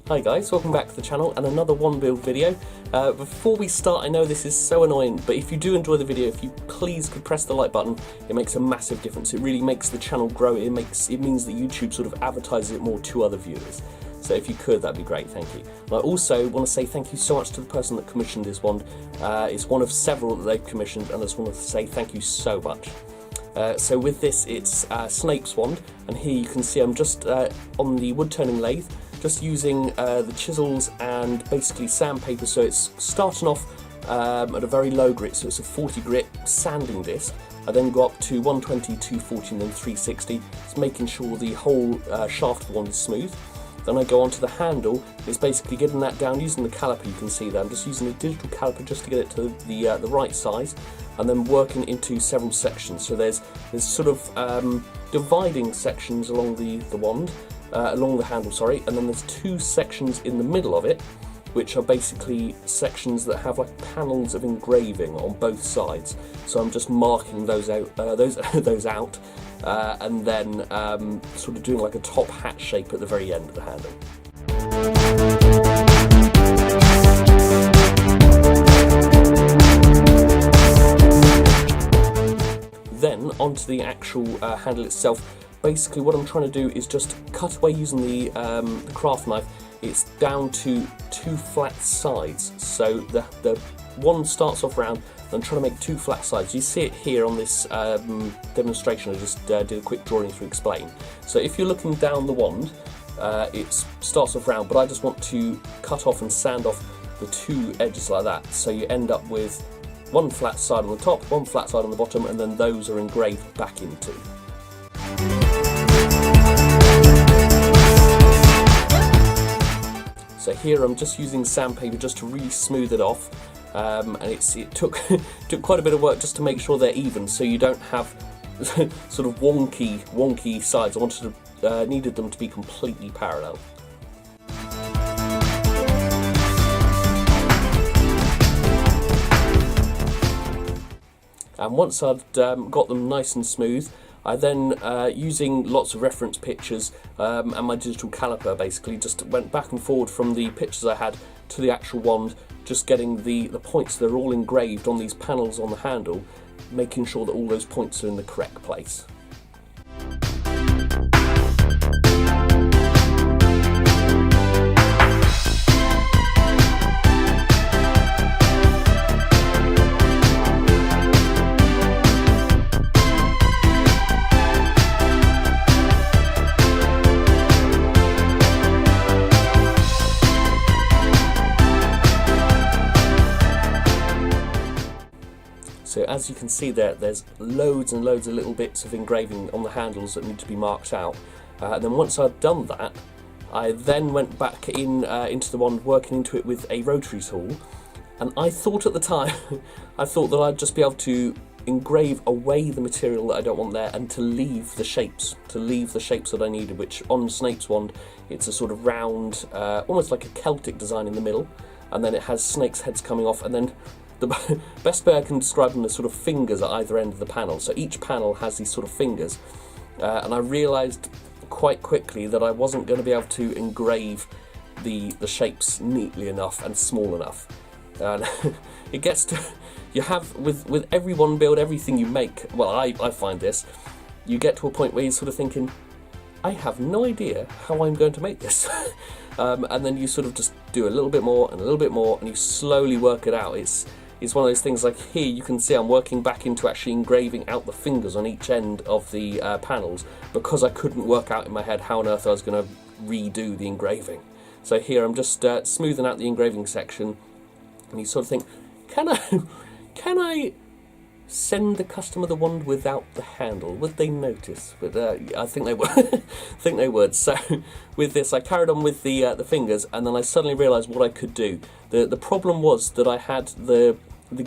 Hi guys, welcome back to the channel and another one build video. Before we start, I know this is so annoying, but if you do enjoy the video, if you please could press the like button, it makes a massive difference. It really makes the channel grow. It means that YouTube sort of advertises it more to other viewers. So if you could, that'd be great, thank you. And I also want to say thank you so much to the person that commissioned this wand. It's one of several that they've commissioned, and I just wanted to say thank you so much. So with this, it's Snape's wand, and here you can see I'm just on the wood turning lathe, just using the chisels and basically sandpaper. So it's starting off at a very low grit, so it's a 40 grit sanding disc. I then go up to 120, 240 and then 360. It's making sure the whole shaft of the wand is smooth. Then I go onto the handle. It's basically getting that down using the caliper. You can see that I'm just using a digital caliper just to get it to the right size, and then working into several sections. So there's sort of dividing sections along the wand, along the handle, sorry, and then there's two sections in the middle of it, which are basically sections that have like panels of engraving on both sides. So I'm just marking those out, those out, and then sort of doing like a top hat shape at the very end of the handle. Then onto the actual handle itself. Basically what I'm trying to do is just cut away using the craft knife. It's down to two flat sides. So the one starts off round, and I'm trying to make two flat sides. You see it here on this demonstration. I just did a quick drawing to explain. So if you're looking down the wand, it starts off round, but I just want to cut off and sand off the two edges like that. So you end up with one flat side on the top, one flat side on the bottom, and then those are engraved back into. So here I'm just using sandpaper just to really smooth it off, and it took quite a bit of work just to make sure they're even, so you don't have sort of wonky sides. I needed them to be completely parallel. And once I'd got them nice and smooth, I then, using lots of reference pictures and my digital caliper, basically just went back and forward from the pictures I had to the actual wand, just getting the points that are all engraved on these panels on the handle, making sure that all those points are in the correct place. So as you can see there's loads and loads of little bits of engraving on the handles that need to be marked out. And then once I'd done that, I then went back into the wand, working into it with a rotary tool. And I thought at the time, I thought that I'd just be able to engrave away the material that I don't want there, and to leave the shapes that I needed, which on Snape's wand, it's a sort of round, almost like a Celtic design in the middle, and then it has snakes' heads coming off, and then the best way I can describe them as sort of fingers at either end of the panel. So each panel has these sort of fingers, and I realised quite quickly that I wasn't going to be able to engrave the shapes neatly enough and small enough. And it gets to, you have, with every one build, everything you make, well I find this, you get to a point where you're sort of thinking, I have no idea how I'm going to make this. And then you sort of just do a little bit more and a little bit more, and you slowly work it out. It's one of those things, like here you can see I'm working back into actually engraving out the fingers on each end of the panels, because I couldn't work out in my head how on earth I was going to redo the engraving. So here I'm just smoothing out the engraving section, and you sort of think, can I send the customer the wand without the handle? Would they notice? But I think they would. I think they would. So with this, I carried on with the fingers, and then I suddenly realised what I could do. The problem was that I had the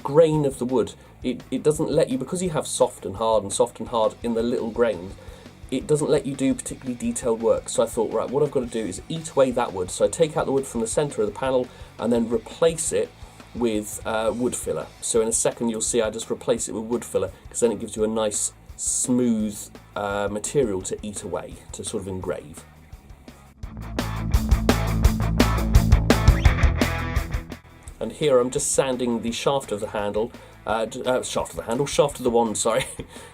grain of the wood. It doesn't let you, because you have soft and hard in the little grains, it doesn't let you do particularly detailed work. So I thought, right, what I've got to do is eat away that wood. So I take out the wood from the centre of the panel and then replace it with wood filler. So in a second you'll see I just replace it with wood filler, because then it gives you a nice smooth material to eat away, to sort of engrave. And here I'm just sanding the shaft of the handle, shaft of the wand, sorry,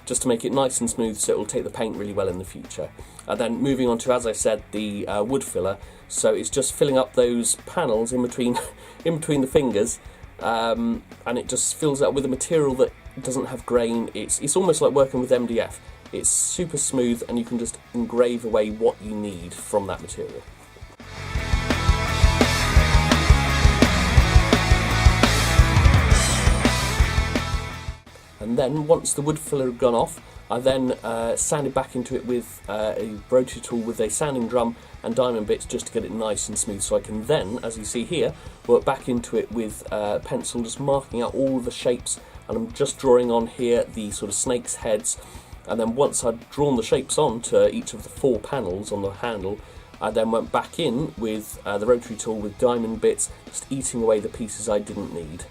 just to make it nice and smooth so it will take the paint really well in the future. And then moving on to, as I said, the wood filler. So it's just filling up those panels in between the fingers, and it just fills up with a material that doesn't have grain. It's almost like working with MDF. It's super smooth, and you can just engrave away what you need from that material. And then, once the wood filler had gone off, I then sanded back into it with a rotary tool with a sanding drum and diamond bits just to get it nice and smooth, so I can then, as you see here, work back into it with pencil, just marking out all the shapes, and I'm just drawing on here the sort of snake's heads. And then once I'd drawn the shapes onto each of the 4 panels on the handle, I then went back in with the rotary tool with diamond bits, just eating away the pieces I didn't need.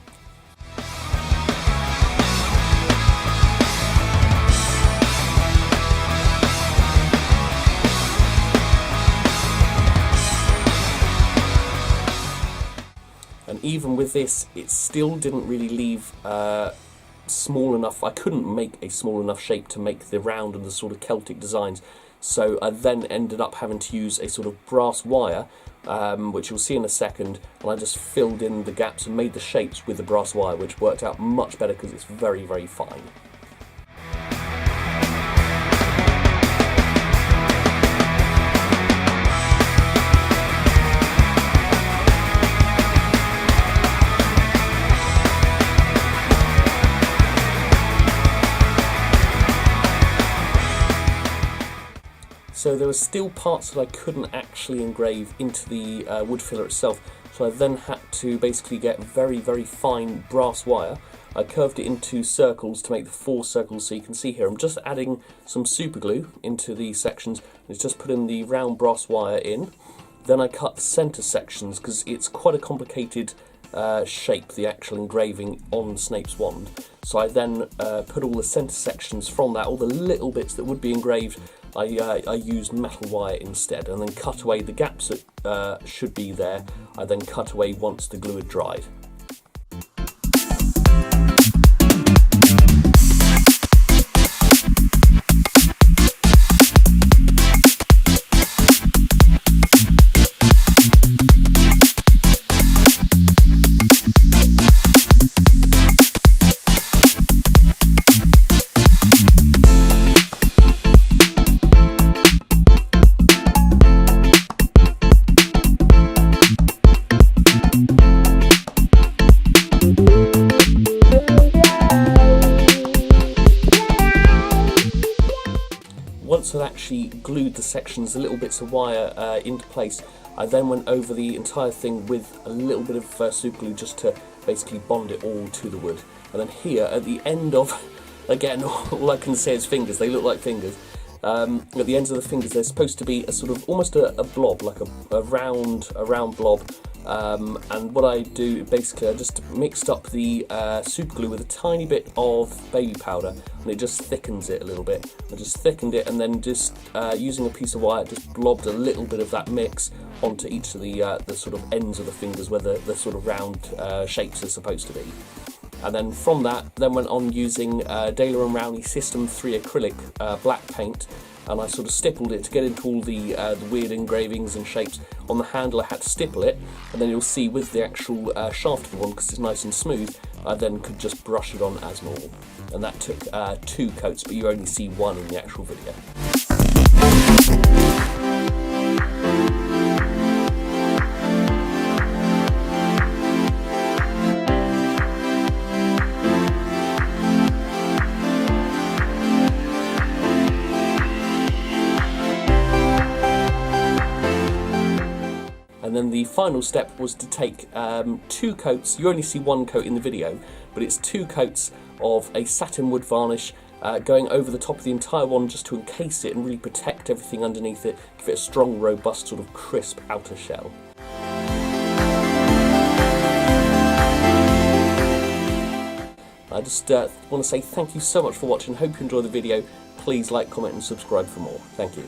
And even with this, it still didn't really leave small enough. I couldn't make a small enough shape to make the round and the sort of Celtic designs. So I then ended up having to use a sort of brass wire, which you'll see in a second, and I just filled in the gaps and made the shapes with the brass wire, which worked out much better because it's very, very fine. So there were still parts that I couldn't actually engrave into the wood filler itself, so I then had to basically get very, very fine brass wire. I curved it into circles to make the 4 circles, so you can see here I'm just adding some super glue into these sections, and it's just putting the round brass wire in. Then I cut the centre sections because it's quite a complicated shape, the actual engraving on Snape's wand. So I then put all the centre sections from that, all the little bits that would be engraved, I used metal wire instead, and then cut away the gaps that should be there. I then cut away once the glue had dried. Once I'd actually glued the sections, the little bits of wire into place, I then went over the entire thing with a little bit of super glue just to basically bond it all to the wood. And then here at the end of, again, all I can say is fingers, they look like fingers. At the ends of the fingers there's supposed to be a sort of almost a blob, like a round blob. And what I do, basically, I just mixed up the super glue with a tiny bit of baby powder, and it just thickens it a little bit. I just thickened it, and then just using a piece of wire, just blobbed a little bit of that mix onto each of the sort of ends of the fingers where the sort of round shapes are supposed to be. And then from that, then went on using Daler & Rowney System 3 acrylic black paint, and I sort of stippled it to get into all the weird engravings and shapes. On the handle I had to stipple it, and then you'll see with the actual shaft of the one, because it's nice and smooth, I then could just brush it on as normal. And that took 2 coats, but you only see 1 in the actual video. And then the final step was to take 2 coats, you only see 1 coat in the video, but it's 2 coats of a satin wood varnish going over the top of the entire one just to encase it and really protect everything underneath it, give it a strong, robust, sort of crisp outer shell. I just want to say thank you so much for watching, hope you enjoyed the video. Please like, comment and subscribe for more. Thank you.